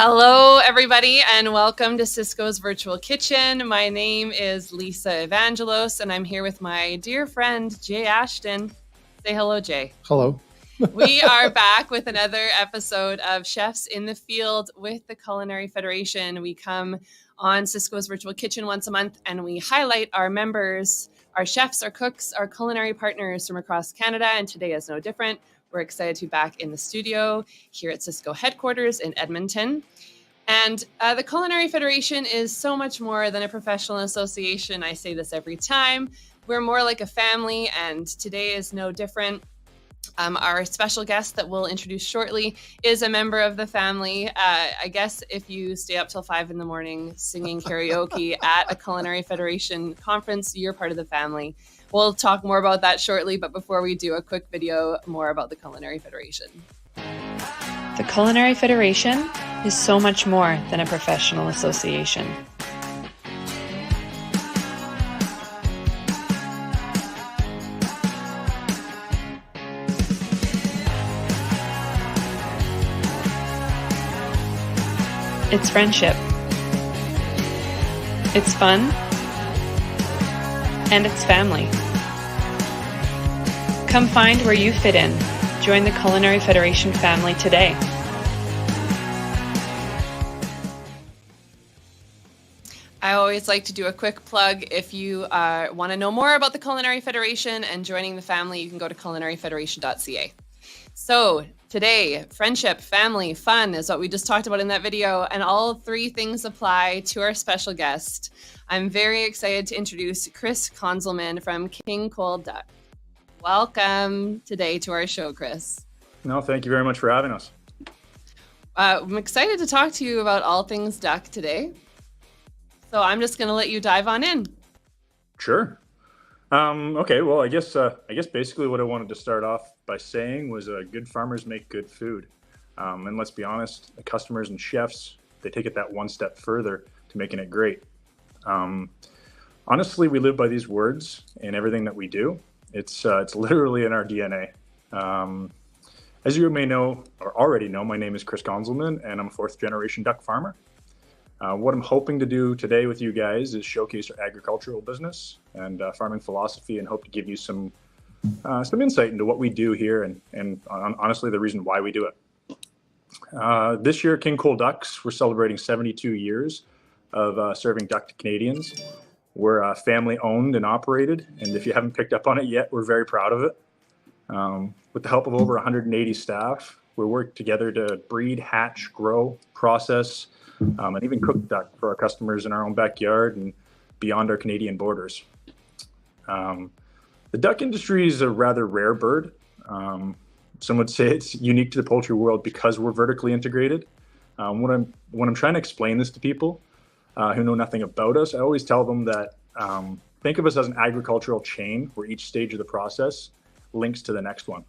Hello, everybody, and welcome to Cisco's Virtual Kitchen. My name is Lisa Evangelos, and I'm here with my dear friend, Jay Ashton. Say hello, Jay. Hello. We are back with another episode of Chefs in the Field with the Culinary Federation. We come on Cisco's Virtual Kitchen once a month, and we highlight our members, our chefs, our cooks, our culinary partners from across Canada, and today is no different. We're excited to be back in the studio here at Cisco headquarters in Edmonton. And the Culinary Federation is so much more than a professional association. I say this every time. We're more like a family, and today is no different. Our special guest that we'll introduce shortly is a member of the family. I guess if you stay up till 5 a.m. singing karaoke at a Culinary Federation conference, you're part of the family. We'll talk more about that shortly, but before we do, a quick video more about the Culinary Federation. The Culinary Federation is so much more than a professional association. It's friendship. It's fun. And it's family. Come find where you fit in. Join the Culinary Federation family today. I always like to do a quick plug. If you want to know more about the Culinary Federation and joining the family, you can go to culinaryfederation.ca. So today, friendship, family, fun is what we just talked about in that video, and all three things apply to our special guest. I'm very excited to introduce Chris Conzelmann from King Cole Duck. Welcome today to our show, Chris. No, thank you very much for having us. I'm excited to talk to you about all things duck today. So I'm just going to let you dive on in. Sure. Okay. Well, I guess basically what I wanted to start off by saying was good farmers make good food. And let's be honest, the customers and chefs, they take it that one step further to making it great. Honestly, we live by these words in everything that we do. It's literally in our DNA. As you may know or already know, my name is Chris Conzelmann, and I'm a fourth generation duck farmer. What I'm hoping to do today with you guys is showcase our agricultural business and farming philosophy, and hope to give you some insight into what we do here and honestly the reason why we do it. This year, King Cole Ducks, we're celebrating 72 years of serving duck to Canadians. We're family owned and operated, and if you haven't picked up on it yet, we're very proud of it. With the help of over 180 staff, we work together to breed, hatch, grow, process, and even cook duck for our customers in our own backyard and beyond our Canadian borders. The duck industry is a rather rare bird. Some would say it's unique to the poultry world because we're vertically integrated. When I'm trying to explain this to people who know nothing about us, I always tell them that think of us as an agricultural chain where each stage of the process links to the next one.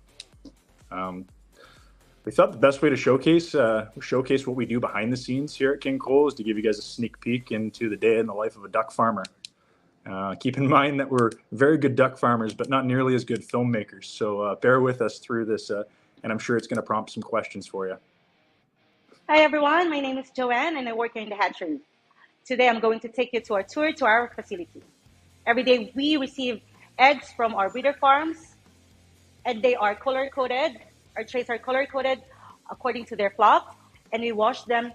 We thought the best way to showcase what we do behind the scenes here at King Cole is to give you guys a sneak peek into the day in the life of a duck farmer. Keep in mind that we're very good duck farmers, but not nearly as good filmmakers. So bear with us through this, and I'm sure it's going to prompt some questions for you. Hi, everyone. My name is Joanne, and I work here in the hatchery. Today, I'm going to take you to our tour to our facility. Every day, we receive eggs from our breeder farms, and they are color-coded. Our trays are color-coded according to their flock, and we wash them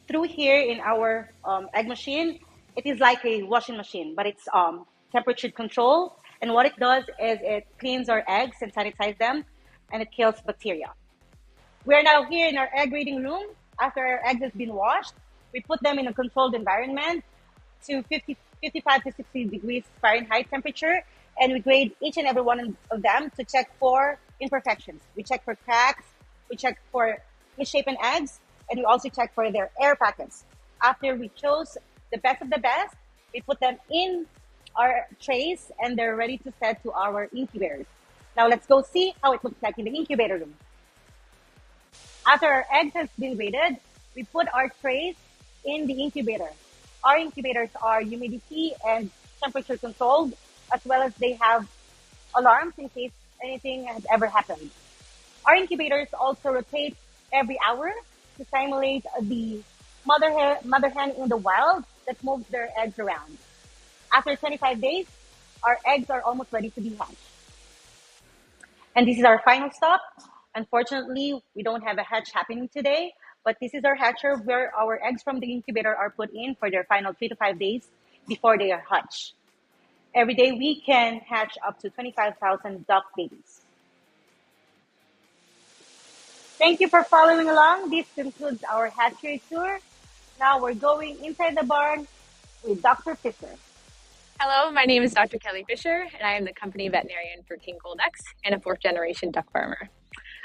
through here in our egg machine. It is like a washing machine, but it's temperature control. And what it does is it cleans our eggs and sanitizes them, and it kills bacteria. We are now here in our egg grading room. After our eggs has been washed, we put them in a controlled environment to 55 to 60 degrees Fahrenheit temperature, and we grade each and every one of them to check for imperfections. We check for cracks, we check for misshapen eggs, and we also check for their air packets. After we chose the best of the best, we put them in our trays, and they're ready to send to our incubators. Now let's go see how it looks like in the incubator room. After our eggs has been graded, we put our trays in the incubator. Our incubators are humidity and temperature controlled, as well as they have alarms in case anything has ever happened. Our incubators also rotate every hour to simulate the mother hen in the wild that moves their eggs around. After 25 days, our eggs are almost ready to be hatched. And this is our final stop. Unfortunately, we don't have a hatch happening today, but this is our hatcher where our eggs from the incubator are put in for their final 3 to 5 days before they are hatched. Every day, we can hatch up to 25,000 duck babies. Thank you for following along. This concludes our hatchery tour. Now we're going inside the barn with Dr. Fisher. Hello, my name is Dr. Kelly Fisher, and I am the company veterinarian for King Cole Ducks and a fourth-generation duck farmer.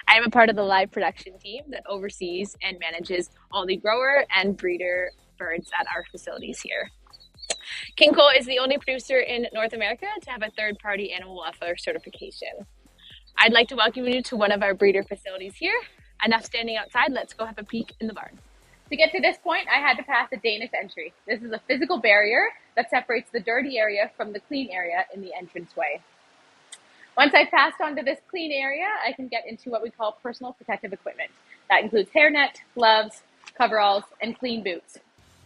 I am a part of the live production team that oversees and manages all the grower and breeder birds at our facilities here. King Cole is the only producer in North America to have a third-party animal welfare certification. I'd like to welcome you to one of our breeder facilities here. Enough standing outside, let's go have a peek in the barn. To get to this point, I had to pass a Danish entry. This is a physical barrier that separates the dirty area from the clean area in the entranceway. Once I've passed onto this clean area, I can get into what we call personal protective equipment. That includes hairnet, gloves, coveralls, and clean boots.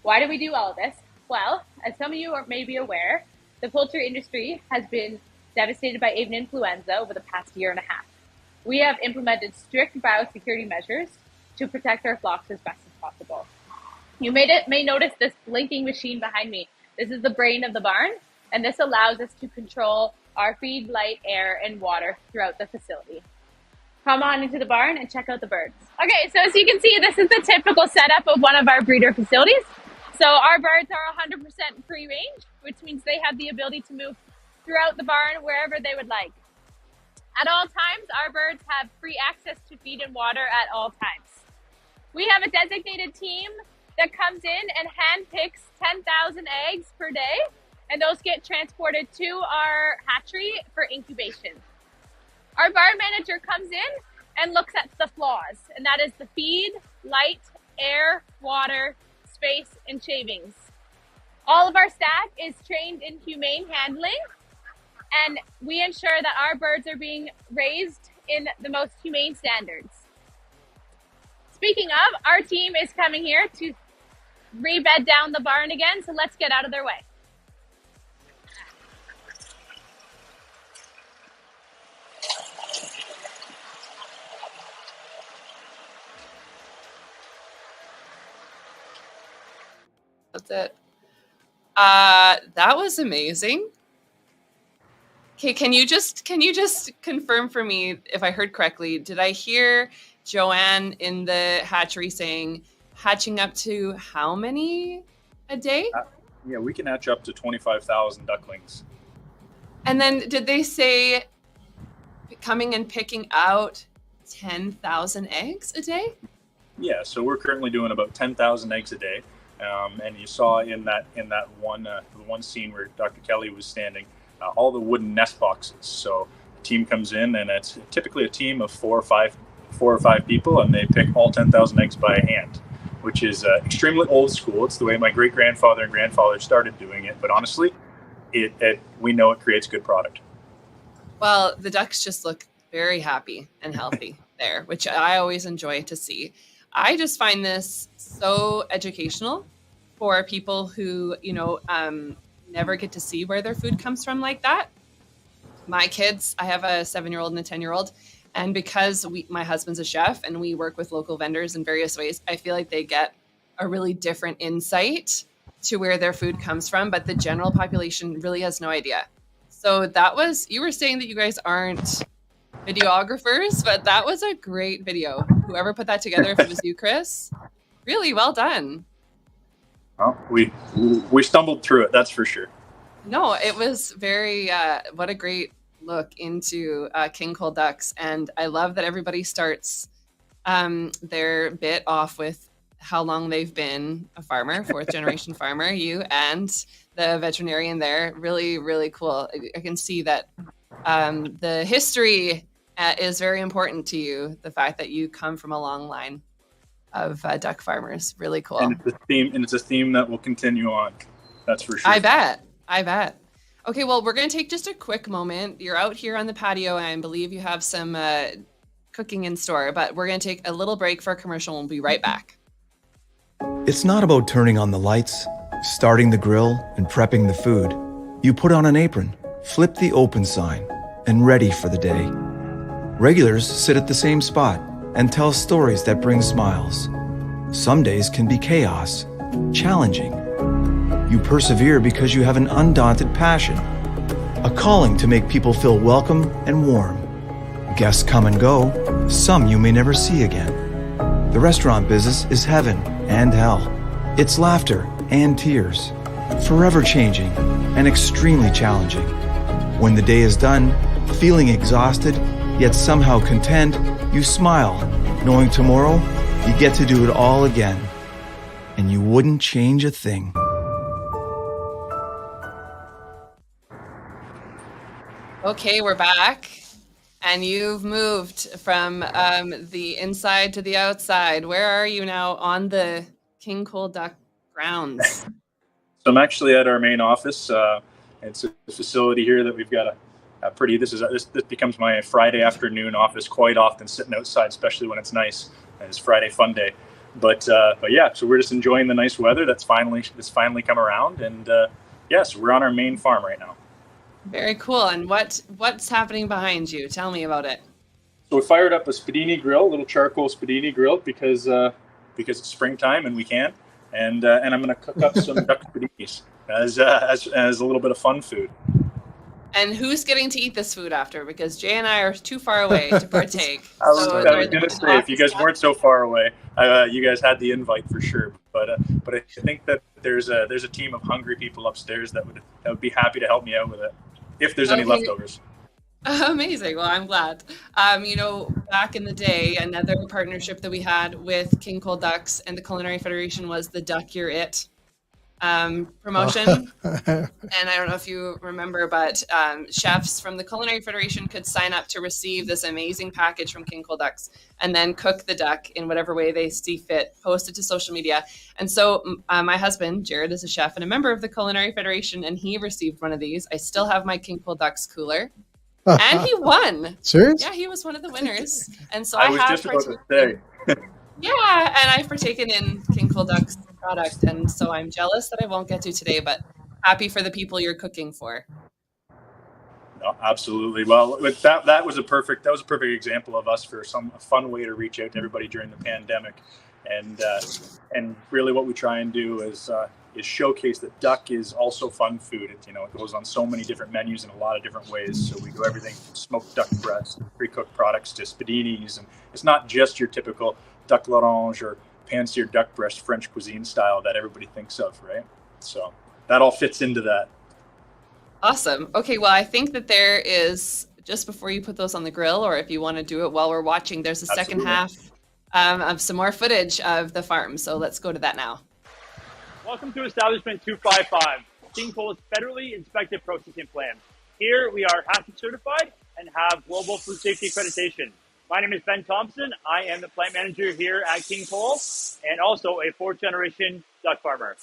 Why do we do all of this? Well, as some of you may be aware, the poultry industry has been devastated by avian influenza over the past year and a half. We have implemented strict biosecurity measures to protect our flocks as best as possible. You may notice this blinking machine behind me. This is the brain of the barn, and this allows us to control our feed, light, air, and water throughout the facility. Come on into the barn and check out the birds. Okay, so as you can see, this is the typical setup of one of our breeder facilities. So our birds are 100% free range, which means they have the ability to move throughout the barn wherever they would like. At all times, our birds have free access to feed and water at all times. We have a designated team that comes in and handpicks 10,000 eggs per day, and those get transported to our hatchery for incubation. Our barn manager comes in and looks at the flaws, and that is the feed, light, air, water, space, and shavings. All of our staff is trained in humane handling, and we ensure that our birds are being raised in the most humane standards. Speaking of, our team is coming here to rebed down the barn again, so let's get out of their way. That's it. That was amazing. Okay, can you just confirm for me if I heard correctly? Did I hear Joanne in the hatchery saying hatching up to how many a day? Yeah, we can hatch up to 25,000 ducklings. And then did they say coming and picking out 10,000 eggs a day? Yeah, so we're currently doing about 10,000 eggs a day. And you saw in that one scene where Dr. Kelly was standing, all the wooden nest boxes. So the team comes in, and it's typically a team of four or five people, and they pick all 10,000 eggs by hand, which is extremely old school. It's the way my great-grandfather and grandfather started doing it. But honestly, we know it creates good product. Well, the ducks just look very happy and healthy there, which I always enjoy to see. I just find this so educational for people who, never get to see where their food comes from like that. My kids, I have a 7-year-old and a 10-year-old. And because my husband's a chef and we work with local vendors in various ways, I feel like they get a really different insight to where their food comes from. But the general population really has no idea. So you were saying that you guys aren't videographers, but that was a great video. Whoever put that together, if it was you, Chris, really well done. Well, we stumbled through it, that's for sure. No, it was very, what a great look into King Cole ducks. And I love that everybody starts their bit off with how long they've been a farmer, fourth generation farmer, you and the veterinarian there. Really, really cool. I can see that the history is very important to you. The fact that you come from a long line of duck farmers. Really cool. And it's a theme that will continue on. That's for sure. I bet. Okay, well, we're going to take just a quick moment. You're out here on the patio, and I believe you have some cooking in store, but we're going to take a little break for a commercial and we'll be right back. It's not about turning on the lights, starting the grill, and prepping the food. You put on an apron, flip the open sign, and ready for the day. Regulars sit at the same spot and tell stories that bring smiles. Some days can be chaos, challenging. You persevere because you have an undaunted passion, a calling to make people feel welcome and warm. Guests come and go, some you may never see again. The restaurant business is heaven and hell. It's laughter and tears, forever changing and extremely challenging. When the day is done, feeling exhausted, yet somehow content, you smile, knowing tomorrow you get to do it all again. And you wouldn't change a thing. Okay, we're back. And you've moved from the inside to the outside. Where are you now on the King Cole Duck grounds? So I'm actually at our main office. It's a facility here that we've got a pretty. This becomes my Friday afternoon office quite often, sitting outside, especially when it's nice and it's Friday fun day. But yeah, so we're just enjoying the nice weather that's finally come around, and so we're on our main farm right now. Very cool. And what's happening behind you? Tell me about it. So we fired up a spadini grill, a little charcoal spadini grill, because it's springtime and we can. And I'm going to cook up some duck spadinis as a little bit of fun food. And who's getting to eat this food after? Because Jay and I are too far away to partake. I was going to say, if you guys weren't so far away, you guys had the invite for sure. But I think that there's a team of hungry people upstairs that would be happy to help me out with it, if there's any leftovers. Amazing. Well, I'm glad. Back in the day, another partnership that we had with King Cole Ducks and the Culinary Federation was the Duck You're It promotion. And I don't know if you remember, but chefs from the Culinary Federation could sign up to receive this amazing package from King Cole Ducks and then cook the duck in whatever way they see fit, post it to social media. And so my husband, Jared, is a chef and a member of the Culinary Federation, and he received one of these. I still have my King Cole Ducks cooler. And he won. Serious? Yeah, he was one of the winners. And so I was just about to say. Yeah, and I've partaken in King Cole Duck's product, and so I'm jealous that I won't get to today, but happy for the people you're cooking for. No, absolutely. Well, with that was a perfect example of us for a fun way to reach out to everybody during the pandemic, and really what we try and do is showcase that duck is also fun food. It goes on so many different menus in a lot of different ways. So we do everything from smoked duck breast, pre-cooked products to spadinis, and it's not just your typical duck l'orange or pan-seared duck breast French cuisine style that everybody thinks of, right? So that all fits into that. Awesome. Okay, well, I think that there is, just before you put those on the grill, or if you want to do it while we're watching, there's a second half of some more footage of the farm. So let's go to that now. Welcome to Establishment 255, King Cole's federally inspected processing plant. Here we are hatchery certified and have global food safety accreditation. My name is Ben Thompson. I am the plant manager here at King Cole and also a fourth generation duck farmer.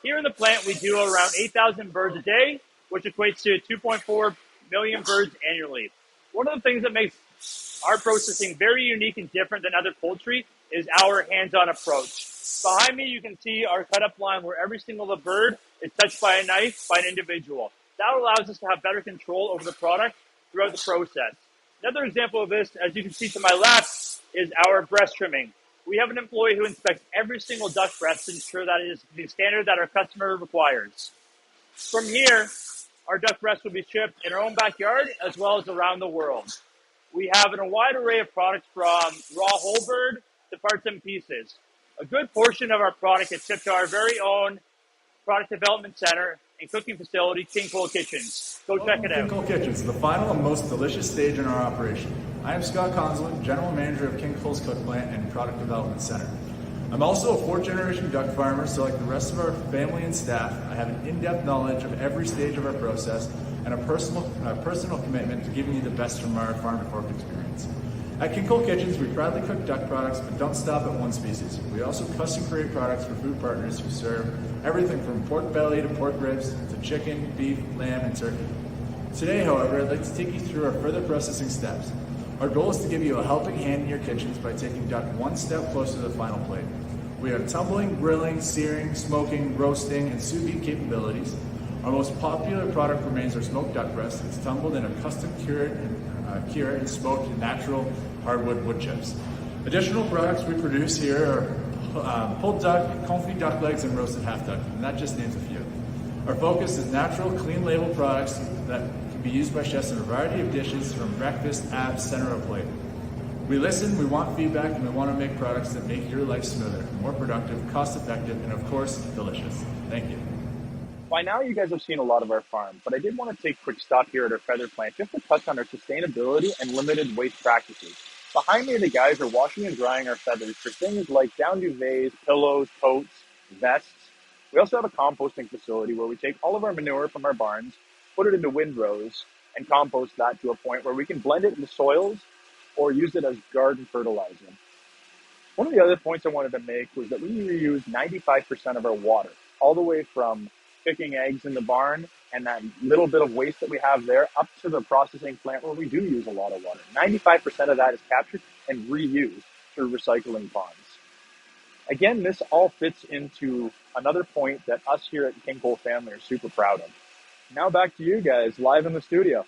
Here in the plant, we do around 8,000 birds a day, which equates to 2.4 million birds annually. One of the things that makes our processing very unique and different than other poultry is our hands-on approach. Behind me, you can see our cut-up line where every single bird is touched by a knife by an individual. That allows us to have better control over the product throughout the process. Another example of this, as you can see to my left, is our breast trimming. We have an employee who inspects every single duck breast to ensure that it is the standard that our customer requires. From here, our duck breast will be shipped in our own backyard as well as around the world. We have a wide array of products from raw whole bird to parts and pieces. A good portion of our product is shipped to our very own product development center and cooking facility, King Cole Kitchens. Go check it out. King Cole Kitchens, the final and most delicious stage in our operation. I am Scott Conzelmann, General Manager of King Cole's Cook Plant and Product Development Center. I'm also a fourth generation duck farmer, so like the rest of our family and staff, I have an in-depth knowledge of every stage of our process and a personal commitment to giving you the best from our farm to fork experience. At King Cole Kitchens, we proudly cook duck products, but don't stop at one species. We also custom create products for food partners who serve everything from pork belly to pork ribs to chicken, beef, lamb, and turkey. Today, however, I'd like to take you through our further processing steps. Our goal is to give you a helping hand in your kitchens by taking duck one step closer to the final plate. We have tumbling, grilling, searing, smoking, roasting, and sous vide capabilities. Our most popular product remains our smoked duck breast. It's tumbled in a custom cured and smoked natural hardwood wood chips. Additional products we produce here are pulled duck, confit duck legs, and roasted half duck, and that just names a few. Our focus is natural, clean label products that can be used by chefs in a variety of dishes from breakfast, apps, center of plate. We listen, we want feedback, and we want to make products that make your life smoother, more productive, cost-effective, and of course, delicious. Thank you. By now, you guys have seen a lot of our farm, but I did want to take a quick stop here at our feather plant just to touch on our sustainability and limited waste practices. Behind me, the guys are washing and drying our feathers for things like down duvets, pillows, coats, vests. We also have a composting facility where we take all of our manure from our barns, put it into windrows, and compost that to a point where we can blend it into soils or use it as garden fertilizer. One of the other points I wanted to make was that we reuse 95% of our water, all the way from picking eggs in the barn and that little bit of waste that we have there up to the processing plant where we do use a lot of water. 95% of that is captured and reused through recycling ponds. Again, this all fits into another point that us here at King Cole Family are super proud of. Now back to you guys, live in the studio.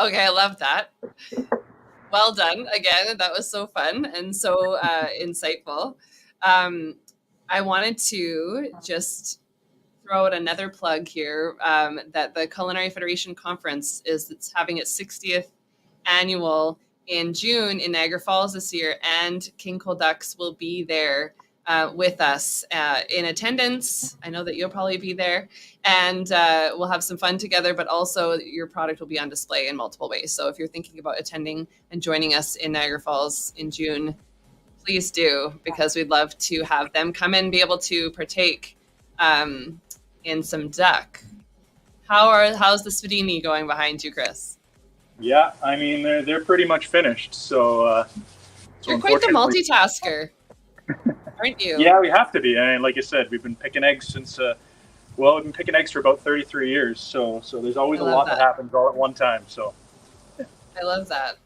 Okay, I love that. Well done. Again, that was so fun and so insightful. I wanted to just throw out another plug here that the Culinary Federation Conference it's having its 60th annual in June in Niagara Falls this year, and King Cole Ducks will be there with us in attendance. I know that you'll probably be there, and we'll have some fun together, but also your product will be on display in multiple ways. So if you're thinking about attending and joining us in Niagara Falls in June, please do, because we'd love to have them come and be able to partake in some duck. How's the spadini going behind you, Chris? Yeah, I mean, they're pretty much finished. So you're quite the multitasker, aren't you? Yeah, we have to be. And like I said, we've been picking eggs since, we've been picking eggs for about 33 years. So there's always a lot that happens all at one time. So I love that.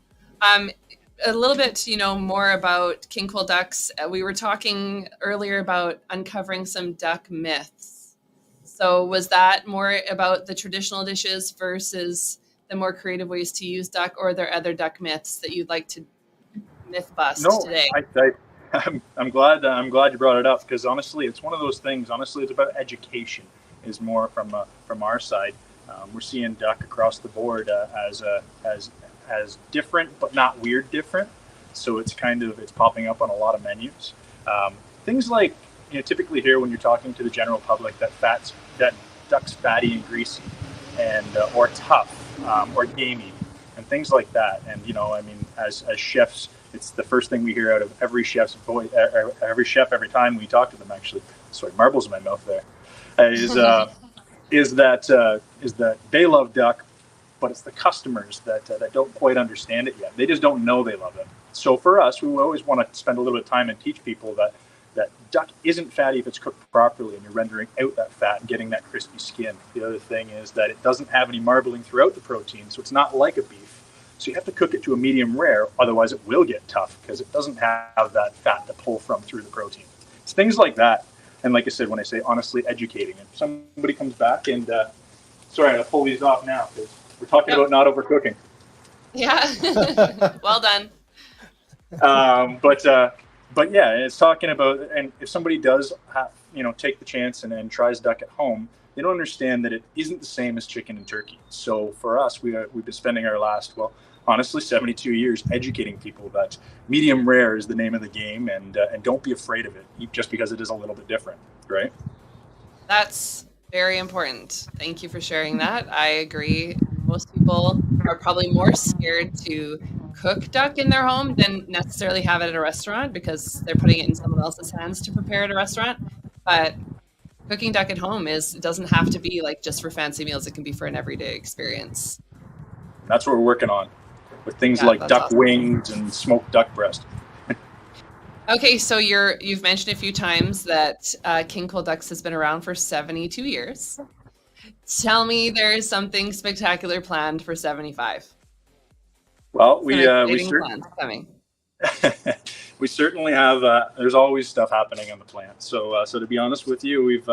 A little bit, more about King Cole Ducks. We were talking earlier about uncovering some duck myths. So was that more about the traditional dishes versus the more creative ways to use duck, or are there other duck myths that you'd like to myth bust today? I'm glad you brought it up, because honestly, it's one of those things. Honestly, it's about education. Is more from our side. We're seeing duck across the board as different, but not weird different. So it's popping up on a lot of menus. Things like, typically here when you're talking to the general public, that duck's fatty and greasy, and or tough, or gamey, and things like that. And as chefs, it's the first thing we hear out of every chef's voice, every chef every time we talk to them. Actually, sorry, marbles in my mouth there. Is that they love duck, but it's the customers that don't quite understand it yet. They just don't know they love it. So for us, we always want to spend a little bit of time and teach people that duck isn't fatty if it's cooked properly and you're rendering out that fat and getting that crispy skin. The other thing is that it doesn't have any marbling throughout the protein, so it's not like a beef. So you have to cook it to a medium rare, otherwise it will get tough because it doesn't have that fat to pull from through the protein. It's things like that. And like I said, when I say honestly educating, if somebody comes back and, sorry, I'll pull these off now because we're talking about not overcooking. Yeah, well done. But yeah, it's talking about, and if somebody does take the chance and tries duck at home, they don't understand that it isn't the same as chicken and turkey. So for us, we've been spending our last, honestly, 72 years educating people that medium rare is the name of the game, and don't be afraid of it just because it is a little bit different, right? That's very important. Thank you for sharing that. I agree. Most people are probably more scared to cook duck in their home than necessarily have it at a restaurant because they're putting it in someone else's hands to prepare at a restaurant. But cooking duck at home it doesn't have to be like just for fancy meals. It can be for an everyday experience. That's what we're working on with things like duck awesome. Wings and smoked duck breast. Okay, so you've mentioned a few times that King Cole Ducks has been around for 72 years. Tell me there's something spectacular planned for 75. Well, We certainly have. There's always stuff happening on the plant. So to be honest with you, we've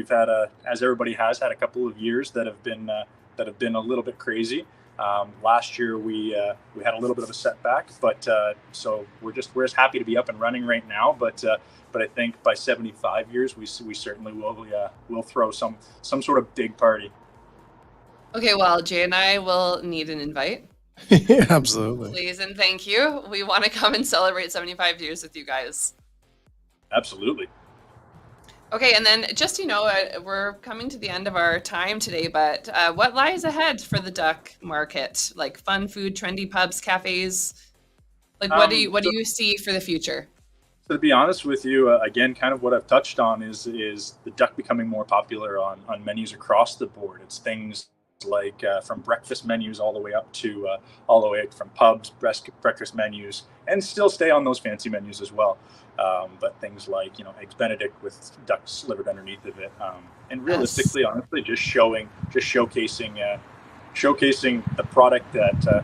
had as everybody has had a couple of years that have been a little bit crazy. Last year we had a little bit of a setback, but so we're just happy to be up and running right now. But I think by 75 years we certainly will throw some sort of big party. Okay, well, Jay and I will need an invite. Yeah, absolutely. Please and thank you. We want to come and celebrate 75 years with you guys. Absolutely. Okay, and then just, we're coming to the end of our time today, but what lies ahead for the duck market? Like fun food, trendy pubs, cafes? Like what do you see for the future? So to be honest with you, again, kind of what I've touched on is the duck becoming more popular on menus across the board. It's things like from breakfast menus all the way up from pubs, breakfast menus, and still stay on those fancy menus as well. But things like eggs Benedict with duck slivered underneath of it, and realistically, honestly, just showcasing the product that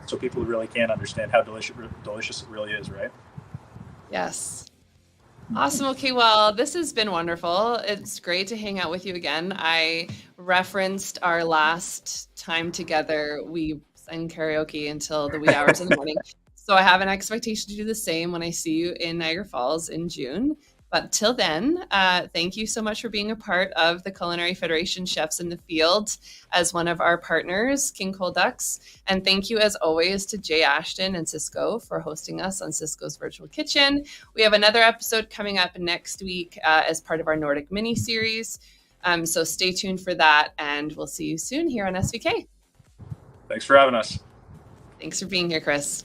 so people really can understand how delicious it really is, right? Yes. Awesome. Okay, well, this has been wonderful. It's great to hang out with you again. I referenced our last time together. We sang karaoke until the wee hours of the morning. So I have an expectation to do the same when I see you in Niagara Falls in June. But till then, thank you so much for being a part of the Culinary Federation Chefs in the Field as one of our partners, King Cole Ducks. And thank you, as always, to Jay Ashton and Cisco for hosting us on Cisco's Virtual Kitchen. We have another episode coming up next week as part of our Nordic mini-series. So stay tuned for that, and we'll see you soon here on SVK. Thanks for having us. Thanks for being here, Chris.